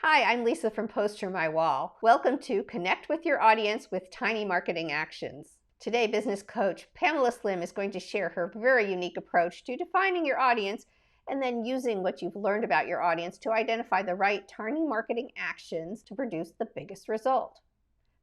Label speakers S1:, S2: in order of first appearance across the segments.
S1: Hi, I'm Lisa from PosterMyWall. Welcome to Connect with Your Audience with Tiny Marketing Actions. Today, business coach Pamela Slim is going to share her very unique approach to defining your audience and then using what you've learned about your audience to identify the right tiny marketing actions to produce the biggest result.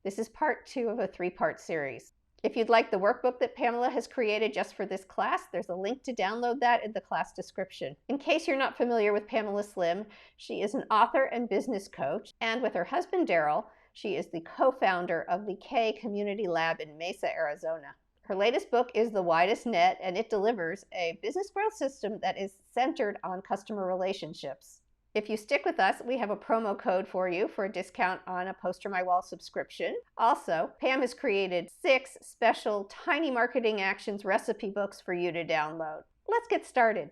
S1: This is part 2 of a 3-part series. If you'd like the workbook that Pamela has created just for this class, there's a link to download that in the class description. In case you're not familiar with Pamela Slim, she is an author and business coach, and with her husband Daryl, she is the co-founder of the K Community Lab in Mesa, Arizona. Her latest book is The Widest Net, and it delivers a business growth system that is centered on customer relationships. If you stick with us, we have a promo code for you for a discount on a PosterMyWall subscription. Also, Pam has created 6 special Tiny Marketing Actions recipe books for you to download. Let's get started.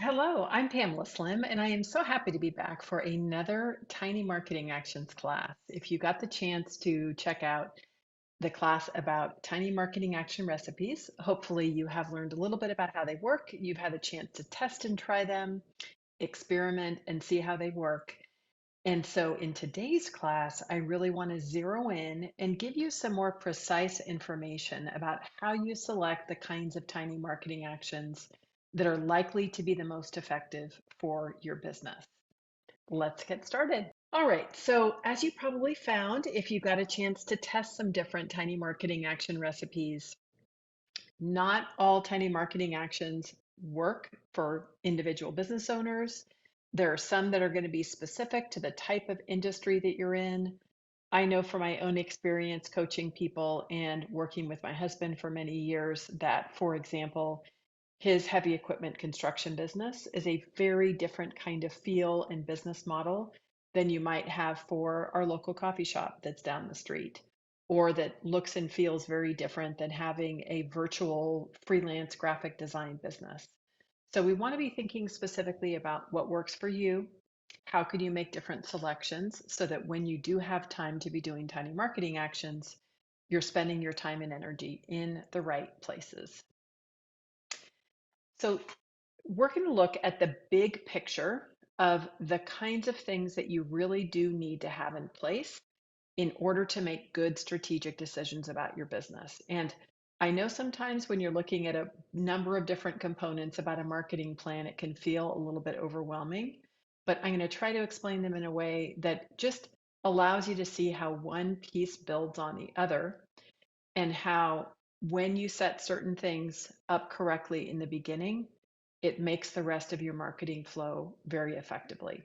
S2: Hello, I'm Pamela Slim, and I am so happy to be back for another Tiny Marketing Actions class. If you got the chance to check out the class about tiny marketing action recipes, hopefully you have learned a little bit about how they work. You've had a chance to test and try them, experiment, and see how they work. And so in today's class, I really want to zero in and give you some more precise information about how you select the kinds of tiny marketing actions that are likely to be the most effective for your business. Let's get started. All right, so as you probably found, if you got a chance to test some different tiny marketing action recipes, not all tiny marketing actions work for individual business owners. There are some that are going to be specific to the type of industry that you're in. I know from my own experience coaching people and working with my husband for many years that, for example, his heavy equipment construction business is a very different kind of feel and business model than you might have for our local coffee shop that's down the street, or that looks and feels very different than having a virtual freelance graphic design business. So we want to be thinking specifically about what works for you. How can you make different selections so that when you do have time to be doing tiny marketing actions, you're spending your time and energy in the right places? So we're going to look at the big picture of the kinds of things that you really do need to have in place in order to make good strategic decisions about your business. And I know sometimes when you're looking at a number of different components about a marketing plan, it can feel a little bit overwhelming, but I'm going to try to explain them in a way that just allows you to see how one piece builds on the other and how when you set certain things up correctly in the beginning, it makes the rest of your marketing flow very effectively.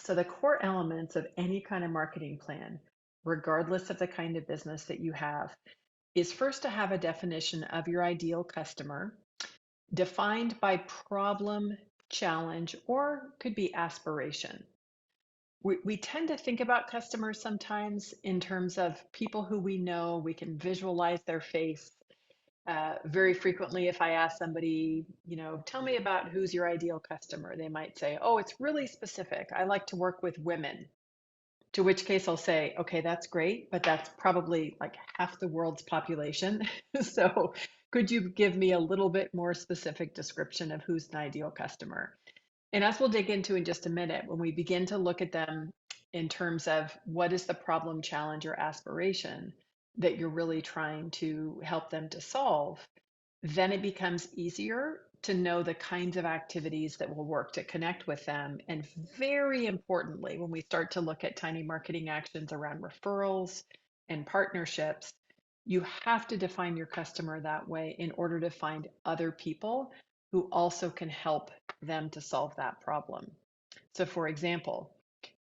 S2: So, the core elements of any kind of marketing plan, regardless of the kind of business that you have, is first to have a definition of your ideal customer, defined by problem, challenge, or could be aspiration. We tend to think about customers sometimes in terms of people who we know, we can visualize their face. Very frequently, if I ask somebody, tell me about who's your ideal customer, they might say, oh, it's really specific. I like to work with women. To which case I'll say, okay, that's great, but that's probably like half the world's population. So could you give me a little bit more specific description of who's an ideal customer? And as we'll dig into in just a minute, when we begin to look at them in terms of what is the problem, challenge, or aspiration that you're really trying to help them to solve, then it becomes easier to know the kinds of activities that will work to connect with them. And very importantly, when we start to look at tiny marketing actions around referrals and partnerships, you have to define your customer that way in order to find other people who also can help them to solve that problem. So, for example,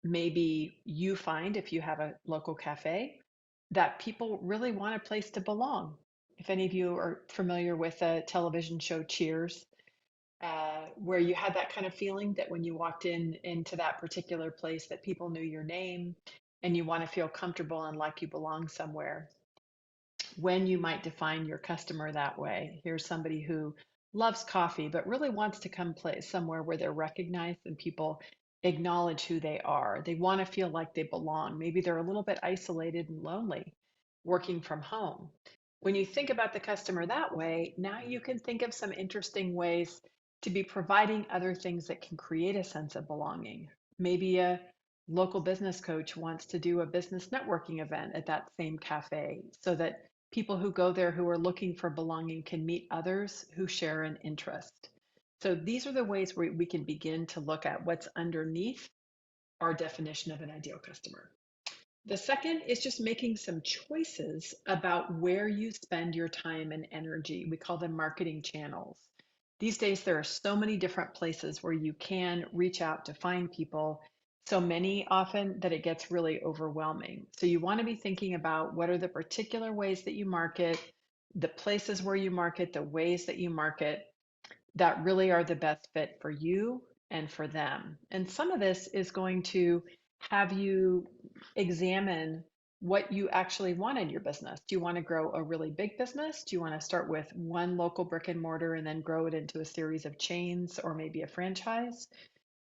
S2: maybe you find if you have a local cafe that people really want a place to belong. If any of you are familiar with the television show Cheers, where you had that kind of feeling that when you walked into that particular place that people knew your name and you want to feel comfortable and like you belong somewhere. When you might define your customer that way, here's somebody who loves coffee but really wants to come play somewhere where they're recognized and people acknowledge who they are. They want to feel like they belong. Maybe they're a little bit isolated and lonely working from home. When you think about the customer that way, now you can think of some interesting ways to be providing other things that can create a sense of belonging. Maybe a local business coach wants to do a business networking event at that same cafe so that people who go there who are looking for belonging can meet others who share an interest. So these are the ways where we can begin to look at what's underneath our definition of an ideal customer. The second is just making some choices about where you spend your time and energy. We call them marketing channels. These days, there are so many different places where you can reach out to find people, so many often that it gets really overwhelming. So, you want to be thinking about what are the particular ways that you market, the places where you market, the ways that you market that really are the best fit for you and for them. And some of this is going to have you examine what you actually want in your business. Do you want to grow a really big business? Do you want to start with one local brick and mortar and then grow it into a series of chains or maybe a franchise?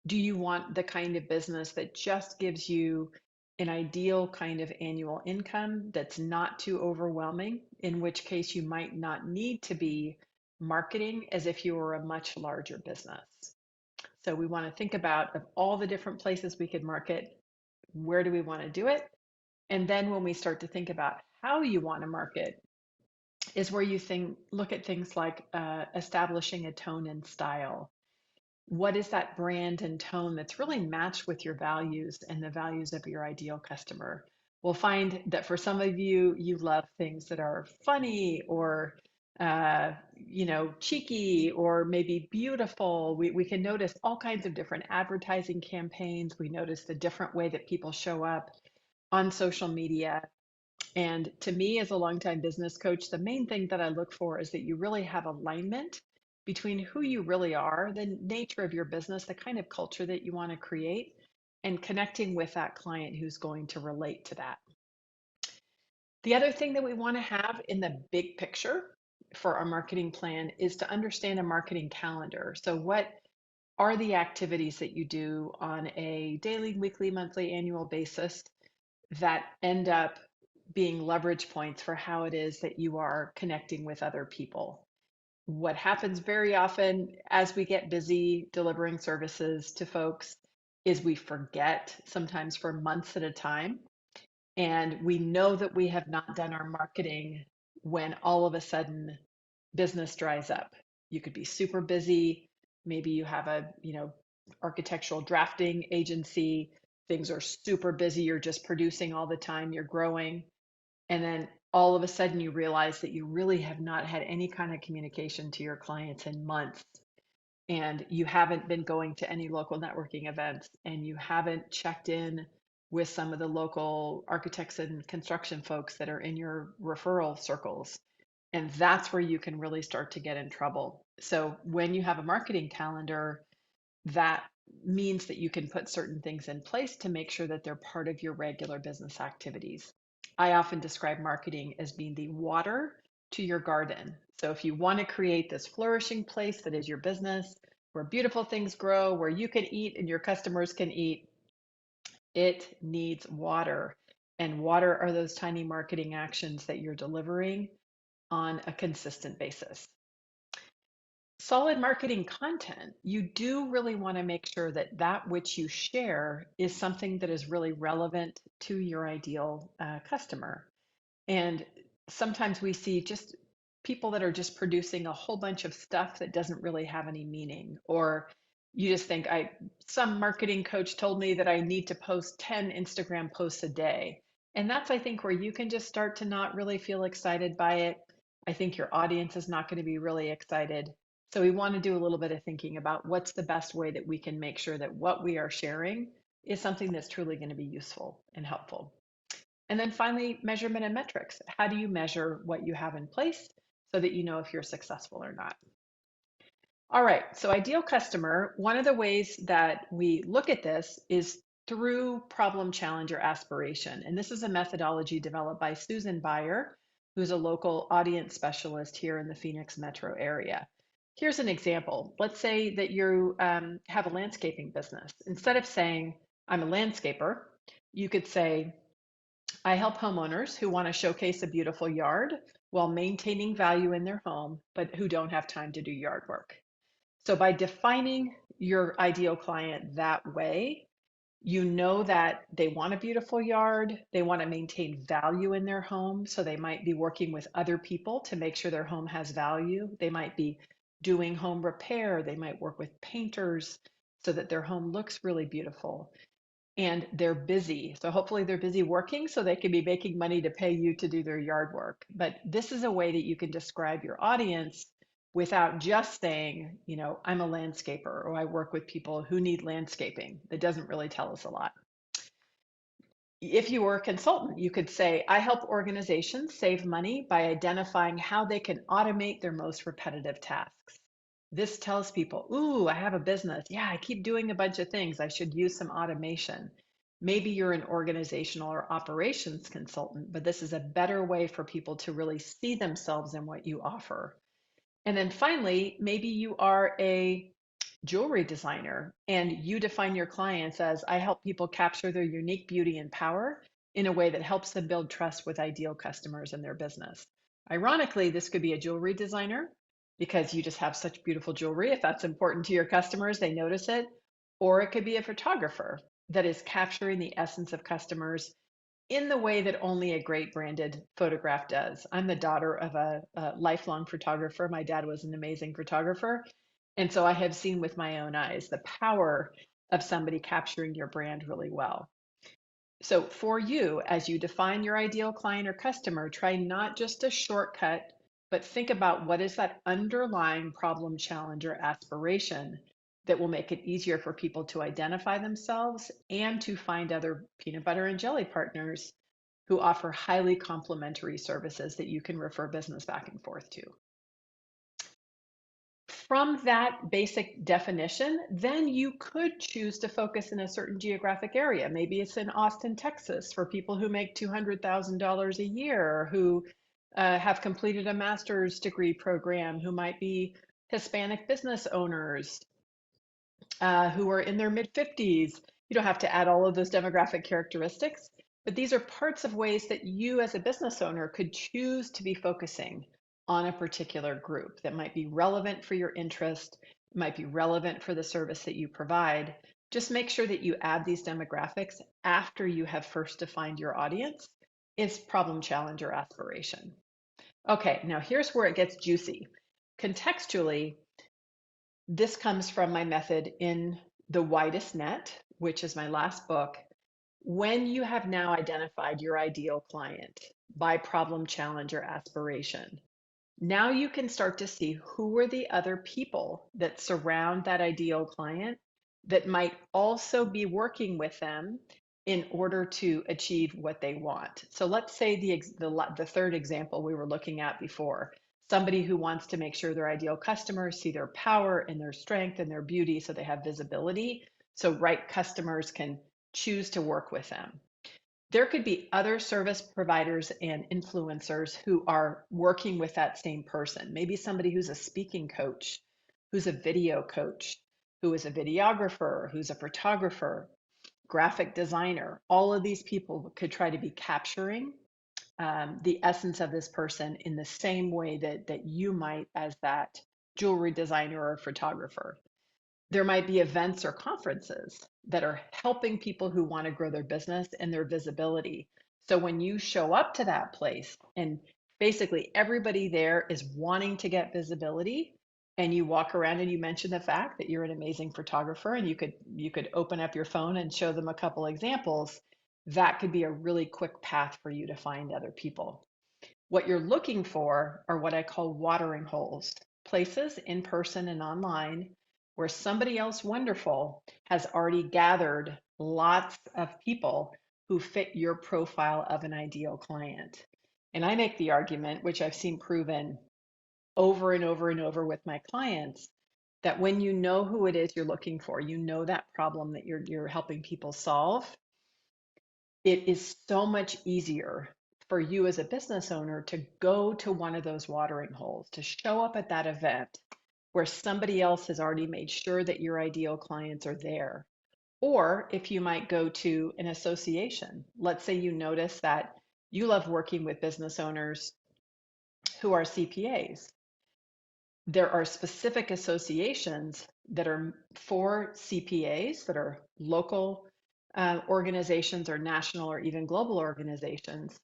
S2: Do you want the kind of business that just gives you an ideal kind of annual income that's not too overwhelming, in which case you might not need to be marketing as if you were a much larger business? So we want to think about of all the different places we could market, where do we want to do it? And then when we start to think about how you want to market, is where you look at things like establishing a tone and style. What is that brand and tone that's really matched with your values and the values of your ideal customer? We'll find that for some of you, you love things that are funny or cheeky or maybe beautiful. We can notice all kinds of different advertising campaigns. We notice the different way that people show up on social media. And to me, as a longtime business coach, the main thing that I look for is that you really have alignment between who you really are, the nature of your business, the kind of culture that you want to create, and connecting with that client who's going to relate to that. The other thing that we want to have in the big picture for our marketing plan is to understand a marketing calendar. So, what are the activities that you do on a daily, weekly, monthly, annual basis that end up being leverage points for how it is that you are connecting with other people? What happens very often as we get busy delivering services to folks is we forget sometimes for months at a time. And we know that we have not done our marketing when all of a sudden business dries up. You could be super busy. Maybe you have a, architectural drafting agency. Things are super busy. You're just producing all the time. You're growing. And then all of a sudden you realize that you really have not had any kind of communication to your clients in months. And you haven't been going to any local networking events and you haven't checked in with some of the local architects and construction folks that are in your referral circles. And that's where you can really start to get in trouble. So when you have a marketing calendar, that means that you can put certain things in place to make sure that they're part of your regular business activities. I often describe marketing as being the water to your garden. So if you want to create this flourishing place that is your business, where beautiful things grow, where you can eat and your customers can eat, it needs water. And water are those tiny marketing actions that you're delivering on a consistent basis. Solid marketing content, you do really want to make sure that that which you share is something that is really relevant to your ideal customer. And sometimes we see just people that are just producing a whole bunch of stuff that doesn't really have any meaning, or you just think some marketing coach told me that I need to post 10 Instagram posts a day. And that's, I think, where you can just start to not really feel excited by it. I think your audience is not going to be really excited. So we want to do a little bit of thinking about what's the best way that we can make sure that what we are sharing is something that's truly going to be useful and helpful. And then finally, measurement and metrics. How do you measure what you have in place so that you know if you're successful or not? All right, so ideal customer, one of the ways that we look at this is through problem, challenge, or aspiration. And this is a methodology developed by Susan Beyer, who's a local audience specialist here in the Phoenix metro area. Here's an example. Let's say that you have a landscaping business. Instead of saying, I'm a landscaper, you could say, I help homeowners who want to showcase a beautiful yard while maintaining value in their home, but who don't have time to do yard work. So by defining your ideal client that way, You know that they want a beautiful yard, they want to maintain value in their home, so they might be working with other people to make sure their home has value. They might be doing home repair, they might work with painters so that their home looks really beautiful. And they're busy. So hopefully they're busy working so they can be making money to pay you to do their yard work. But this is a way that you can describe your audience without just saying, I'm a landscaper or I work with people who need landscaping. That doesn't really tell us a lot. If you were a consultant, you could say, I help organizations save money by identifying how they can automate their most repetitive tasks. This tells people, ooh, I have a business. Yeah, I keep doing a bunch of things. I should use some automation. Maybe you're an organizational or operations consultant, but this is a better way for people to really see themselves in what you offer. And then finally, maybe you are a jewelry designer and you define your clients as I help people capture their unique beauty and power in a way that helps them build trust with ideal customers in their business. Ironically, this could be a jewelry designer because you just have such beautiful jewelry. If that's important to your customers, they notice it. Or it could be a photographer that is capturing the essence of customers in the way that only a great branded photograph does. I'm the daughter of a lifelong photographer. My dad was an amazing photographer. And so I have seen with my own eyes the power of somebody capturing your brand really well. So for you, as you define your ideal client or customer, try not just a shortcut, but think about what is that underlying problem, challenge, or aspiration that will make it easier for people to identify themselves and to find other peanut butter and jelly partners who offer highly complementary services that you can refer business back and forth to. From that basic definition, then you could choose to focus in a certain geographic area. Maybe it's in Austin, Texas, for people who make $200,000 a year, who have completed a master's degree program, who might be Hispanic business owners, who are in their mid 50s. You don't have to add all of those demographic characteristics, but these are parts of ways that you as a business owner could choose to be focusing on a particular group that might be relevant for your interest, might be relevant for the service that you provide. Just make sure that you add these demographics after you have first defined your audience, its problem, challenge, or aspiration. Okay, now here's where it gets juicy. Contextually, this comes from my method in The Widest Net, which is my last book. When you have now identified your ideal client by problem, challenge, or aspiration, now you can start to see who are the other people that surround that ideal client that might also be working with them in order to achieve what they want. So let's say the third example we were looking at before, somebody who wants to make sure their ideal customers see their power and their strength and their beauty so they have visibility, so right customers can choose to work with them. There could be other service providers and influencers who are working with that same person. Maybe somebody who's a speaking coach, who's a video coach, who is a videographer, who's a photographer, graphic designer. All of these people could try to be capturing the essence of this person in the same way that you might as that jewelry designer or photographer. There might be events or conferences that are helping people who want to grow their business and their visibility. So when you show up to that place and basically everybody there is wanting to get visibility, and you walk around and you mention the fact that you're an amazing photographer and you could open up your phone and show them a couple examples, that could be a really quick path for you to find other people. What you're looking for are what I call watering holes, places in person and online where somebody else wonderful has already gathered lots of people who fit your profile of an ideal client. And I make the argument, which I've seen proven over and over and over with my clients, that when you know who it is you're looking for, you know that problem that you're helping people solve, it is so much easier for you as a business owner to go to one of those watering holes, to show up at that event where somebody else has already made sure that your ideal clients are there. Or if you might go to an association, let's say you notice that you love working with business owners who are CPAs. There are specific associations that are for CPAs that are local organizations or national or even global organizations.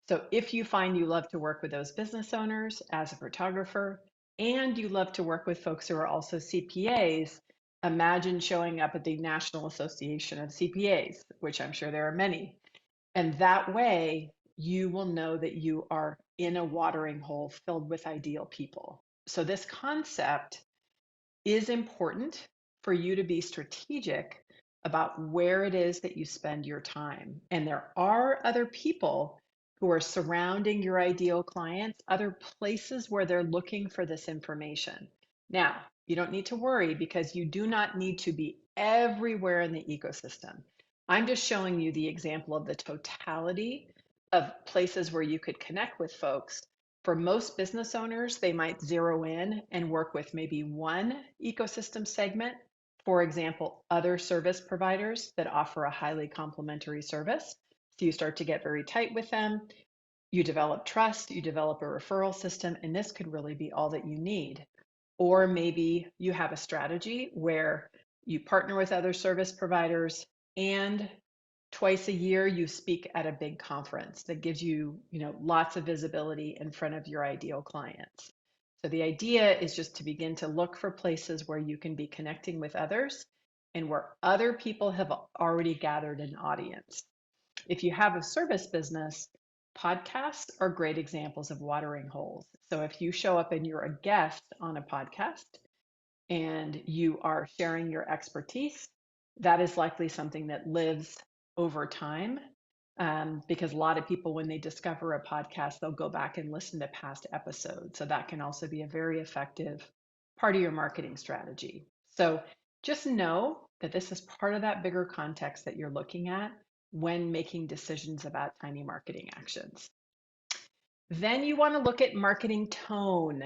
S2: So if you find you love to work with those business owners as a photographer and you love to work with folks who are also CPAs, imagine showing up at the National Association of CPAs, which I'm sure there are many. And that way, you will know that you are in a watering hole filled with ideal people. So, this concept is important for you to be strategic about where it is that you spend your time. And there are other people who are surrounding your ideal clients, other places where they're looking for this information. Now, you don't need to worry because you do not need to be everywhere in the ecosystem. I'm just showing you the example of the totality of places where you could connect with folks. For most business owners, they might zero in and work with maybe one ecosystem segment. For example, other service providers that offer a highly complementary service. So you start to get very tight with them. You develop trust, you develop a referral system, and this could really be all that you need. Or maybe you have a strategy where you partner with other service providers and twice a year you speak at a big conference that gives you, lots of visibility in front of your ideal clients. So the idea is just to begin to look for places where you can be connecting with others and where other people have already gathered an audience. If you have a service business, podcasts are great examples of watering holes. So if you show up and you're a guest on a podcast, and you are sharing your expertise, that is likely something that lives over time. Because a lot of people, when they discover a podcast, they'll go back and listen to past episodes. So that can also be a very effective part of your marketing strategy. So just know that this is part of that bigger context that you're looking at when making decisions about tiny marketing actions. Then you want to look at marketing tone.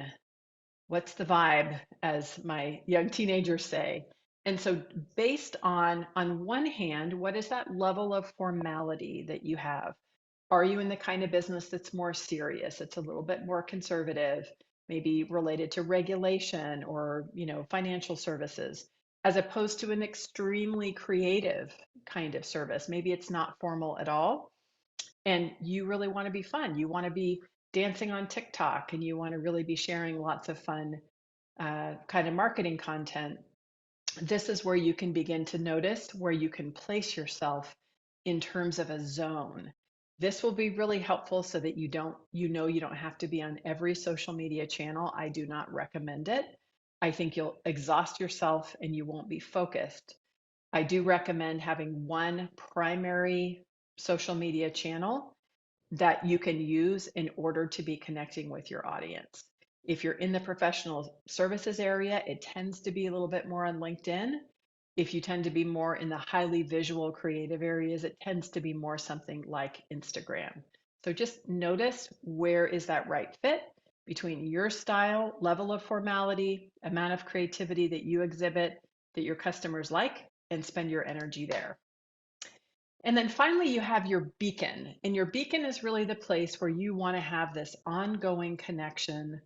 S2: What's the vibe, as my young teenagers say? And so based on one hand, what is that level of formality that you have? Are you in the kind of business that's more serious? It's a little bit more conservative, maybe related to regulation or, financial services, as opposed to an extremely creative kind of service. Maybe it's not formal at all, and you really want to be fun. You want to be dancing on TikTok and you want to really be sharing lots of fun kind of marketing content. This is where you can begin to notice where you can place yourself in terms of a zone. This will be really helpful so that you don't have to be on every social media channel. I do not recommend it. I think you'll exhaust yourself and you won't be focused. I do recommend having one primary social media channel that you can use in order to be connecting with your audience. If you're in the professional services area, it tends to be a little bit more on LinkedIn. If you tend to be more in the highly visual creative areas, it tends to be more something like Instagram. So just notice where is that right fit between your style, level of formality, amount of creativity that you exhibit, that your customers like, and spend your energy there. And then finally, you have your beacon. And your beacon is really the place where you want to have this ongoing connection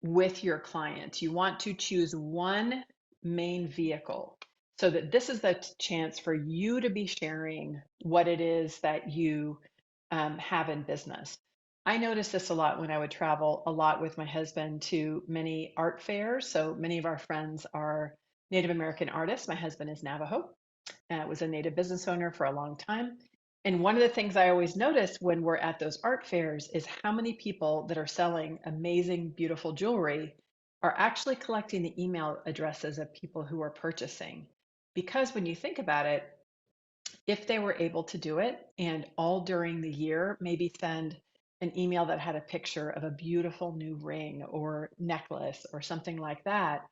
S2: with your clients. You want to choose one main vehicle so that this is the chance for you to be sharing what it is that you have in business. I noticed this a lot when I would travel a lot with my husband to many art fairs. So many of our friends are Native American artists. My husband is Navajo, was a native business owner for a long time. And one of the things I always notice when we're at those art fairs is how many people that are selling amazing, beautiful jewelry are actually collecting the email addresses of people who are purchasing. Because when you think about it, if they were able to do it and all during the year, maybe send an email that had a picture of a beautiful new ring or necklace or something like that,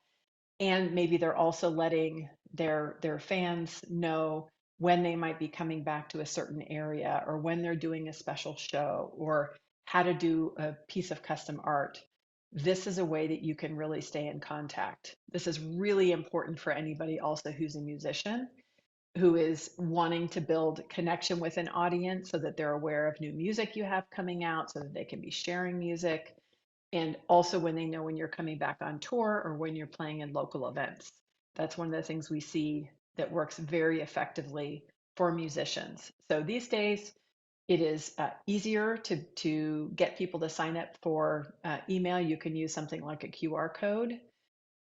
S2: and maybe they're also letting their fans know when they might be coming back to a certain area or when they're doing a special show or how to do a piece of custom art. This is a way that you can really stay in contact. This is really important for anybody also who's a musician, who is wanting to build connection with an audience so that they're aware of new music you have coming out so that they can be sharing music, and also when they know when you're coming back on tour or when you're playing in local events. That's one of the things we see that works very effectively for musicians. So these days, it is easier to get people to sign up for email. You can use something like a QR code,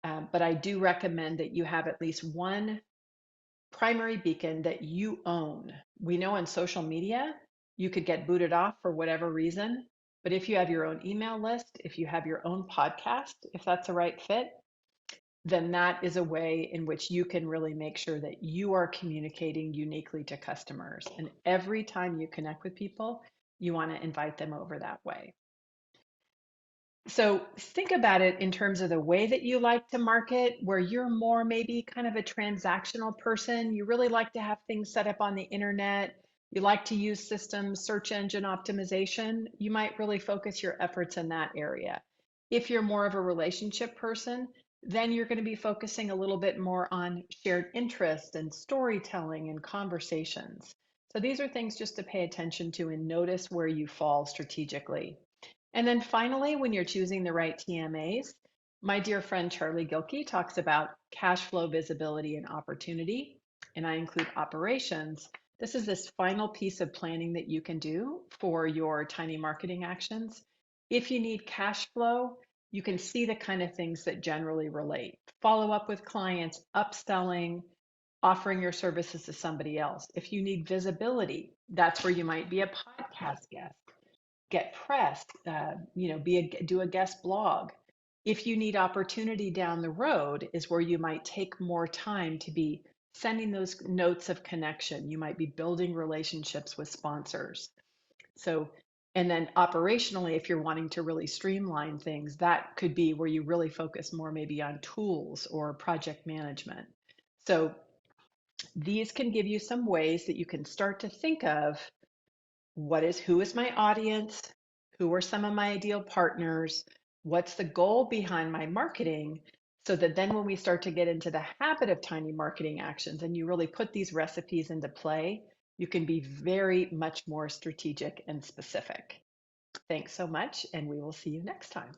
S2: but I do recommend that you have at least one primary beacon that you own. We know on social media, you could get booted off for whatever reason, but if you have your own email list, if you have your own podcast, if that's a right fit, then that is a way in which you can really make sure that you are communicating uniquely to customers. And every time you connect with people, you want to invite them over that way. So think about it in terms of the way that you like to market, where you're more maybe kind of a transactional person. You really like to have things set up on the internet. You like to use systems, search engine optimization. You might really focus your efforts in that area. If you're more of a relationship person, then you're going to be focusing a little bit more on shared interest and storytelling and conversations. So these are things just to pay attention to and notice where you fall strategically. And then finally, when you're choosing the right TMAs, my dear friend Charlie Gilkey talks about cash flow visibility and opportunity, and I include operations. This is this final piece of planning that you can do for your tiny marketing actions. If you need cash flow, you can see the kind of things that generally relate. Follow up with clients, upselling, offering your services to somebody else. If you need visibility, that's where you might be a podcast guest, get pressed, do a guest blog. If you need opportunity down the road is where you might take more time to be sending those notes of connection. You might be building relationships with sponsors. So, and then operationally, if you're wanting to really streamline things, that could be where you really focus more maybe on tools or project management. So these can give you some ways that you can start to think of who is my audience? Who are some of my ideal partners? What's the goal behind my marketing? So that then when we start to get into the habit of tiny marketing actions and you really put these recipes into play, you can be very much more strategic and specific. Thanks so much, and we will see you next time.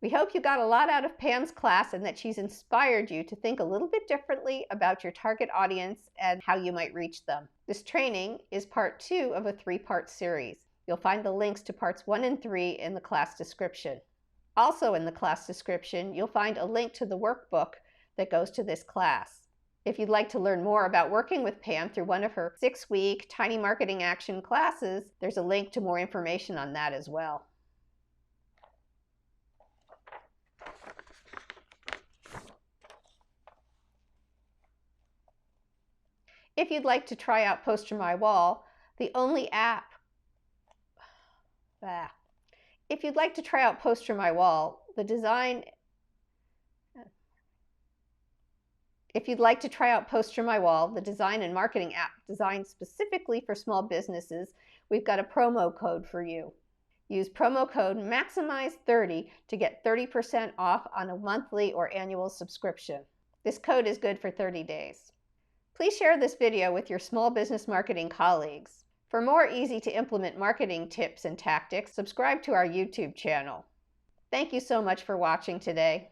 S1: We hope you got a lot out of Pam's class and that she's inspired you to think a little bit differently about your target audience and how you might reach them. This training is part 2 of a 3-part series. You'll find the links to parts 1 and 3 in the class description. Also in the class description, you'll find a link to the workbook that goes to this class. If you'd like to learn more about working with Pam through one of her 6-week Tiny Marketing Action classes, there's a link to more information on that as well. If you'd like to try out PosterMyWall, the only app. If you'd like to try out PosterMyWall, the design. If you'd like to try out PosterMyWall, the design and marketing app designed specifically for small businesses, we've got a promo code for you. Use promo code MAXIMIZE30 to get 30% off on a monthly or annual subscription. This code is good for 30 days. Please share this video with your small business marketing colleagues. For more easy-to-implement marketing tips and tactics, subscribe to our YouTube channel. Thank you so much for watching today.